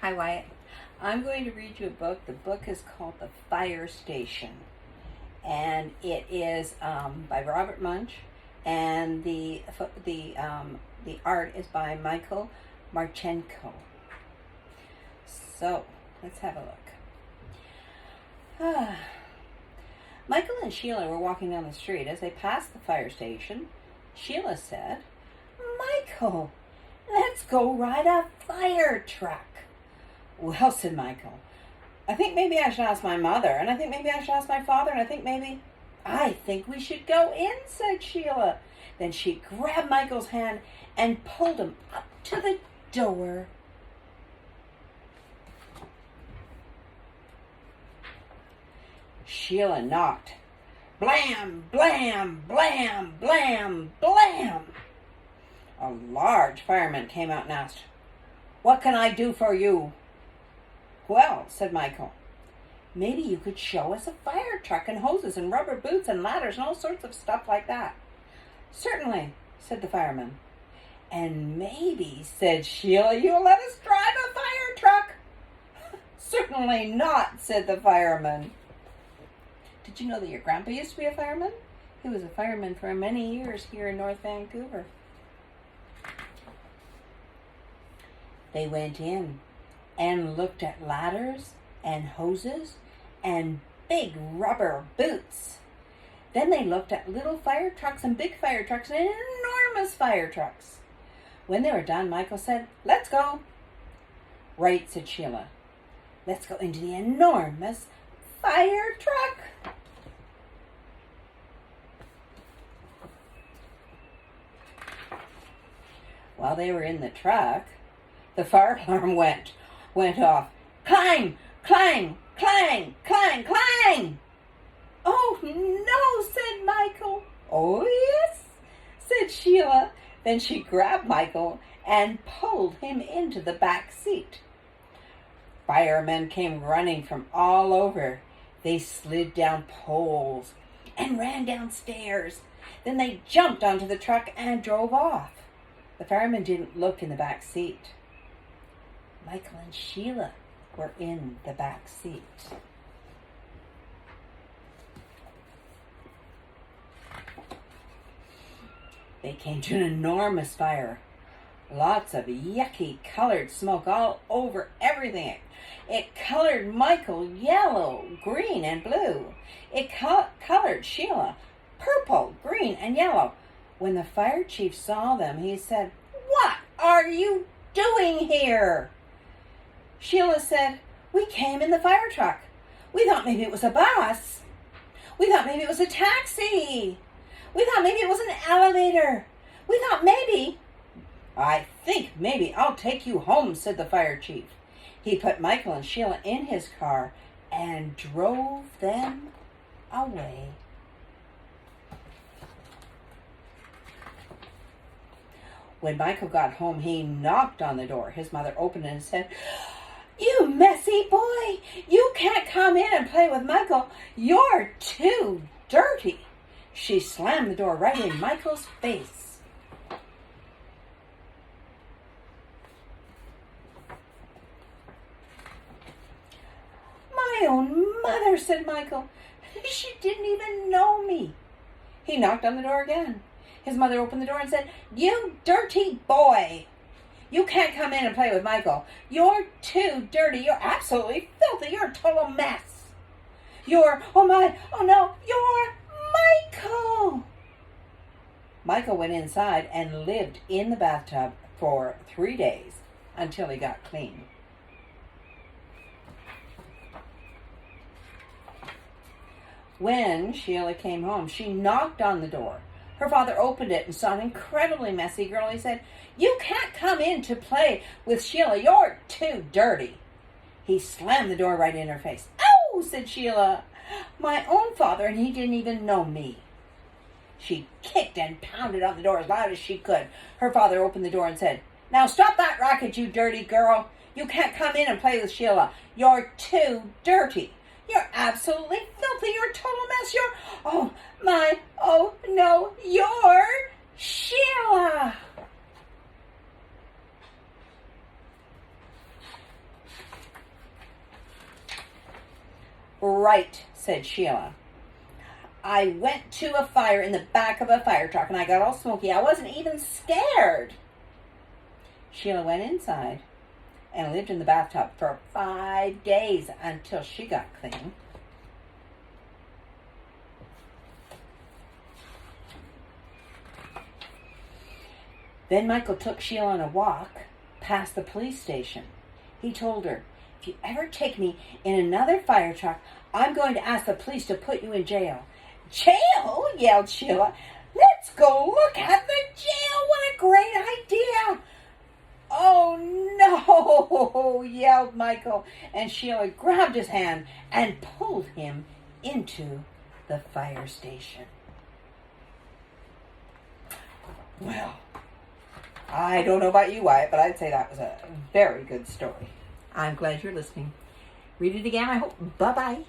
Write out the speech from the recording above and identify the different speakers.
Speaker 1: Hi, Wyatt. I'm going to read you a book. The book is called The Fire Station, and it is by Robert Munsch, and the art is by Michael Marchenko. So let's have a look. Michael and Sheila were walking down the street. As they passed the fire station, Sheila said, "Michael, let's go ride a fire truck." "Well," said Michael, "I think maybe I should ask my mother, and I think maybe I should ask my father, and I think we should go in," said Sheila. Then she grabbed Michael's hand and pulled him up to the door. Sheila knocked. Blam, blam, blam, blam, blam. A large fireman came out and asked, "What can I do for you?" "Well," said Michael, "maybe you could show us a fire truck and hoses and rubber boots and ladders and all sorts of stuff like that." "Certainly," said the fireman. "And maybe," said Sheila, "you'll let us drive a fire truck." "Certainly not," said the fireman. Did you know that your grandpa used to be a fireman? He was a fireman for many years here in North Vancouver. They went in and looked at ladders and hoses and big rubber boots. Then they looked at little fire trucks and big fire trucks and enormous fire trucks. When they were done, Michael said, "Let's go." "Right," said Sheila. "Let's go into the enormous fire truck." While they were in the truck, the fire alarm went off. "Clang, clang, clang, clang, clang." "Oh, no," said Michael. "Oh, yes," said Sheila. Then she grabbed Michael and pulled him into the back seat. Firemen came running from all over. They slid down poles and ran downstairs. Then they jumped onto the truck and drove off. The firemen didn't look in the back seat. Michael and Sheila were in the back seat. They came to an enormous fire. Lots of yucky colored smoke all over everything. It colored Michael yellow, green, and blue. It colored Sheila purple, green, and yellow. When the fire chief saw them, he said, "What are you doing here?" Sheila said, "We came in the fire truck. We thought maybe it was a bus. We thought maybe it was a taxi. We thought maybe it was an elevator. We thought maybe—" "I think maybe I'll take you home," said the fire chief. He put Michael and Sheila in his car and drove them away. When Michael got home, he knocked on the door. His mother opened it and said, "You messy boy! You can't come in and play with Michael. You're too dirty." She slammed the door right in Michael's face. "My own mother," said Michael. "She didn't even know me." He knocked on the door again. His mother opened the door and said, "You dirty boy! You can't come in and play with Michael. You're too dirty. You're absolutely filthy. You're a total mess. Oh no, you're Michael." Michael went inside and lived in the bathtub for 3 days until he got clean. When Sheila came home, she knocked on the door. Her father opened it and saw an incredibly messy girl. He said, "You can't come in to play with Sheila. You're too dirty." He slammed the door right in her face. "Oh," said Sheila, "my own father, and he didn't even know me." She kicked and pounded on the door as loud as she could. Her father opened the door and said, "Now stop that racket, you dirty girl. You can't come in and play with Sheila. You're too dirty. You're absolutely filthy. You're a total mess. Oh no, you're Sheila." Right, said Sheila. I went to a fire in the back of a fire truck and I got all smoky. I wasn't even scared. Sheila went inside and lived in the bathtub for 5 days until she got clean. Then Michael took Sheila on a walk past the police station. He told her, if you ever take me in another fire truck, I'm going to ask the police to put you in jail. Jail? Yelled Sheila. Let's go look at the jail. What a great idea. Oh no, yelled Michael, and Sheila grabbed his hand and pulled him into the fire station. Well, I don't know about you, Wyatt, but I'd say that was a very good story. I'm glad you're listening. Read it again, I hope. Bye-bye.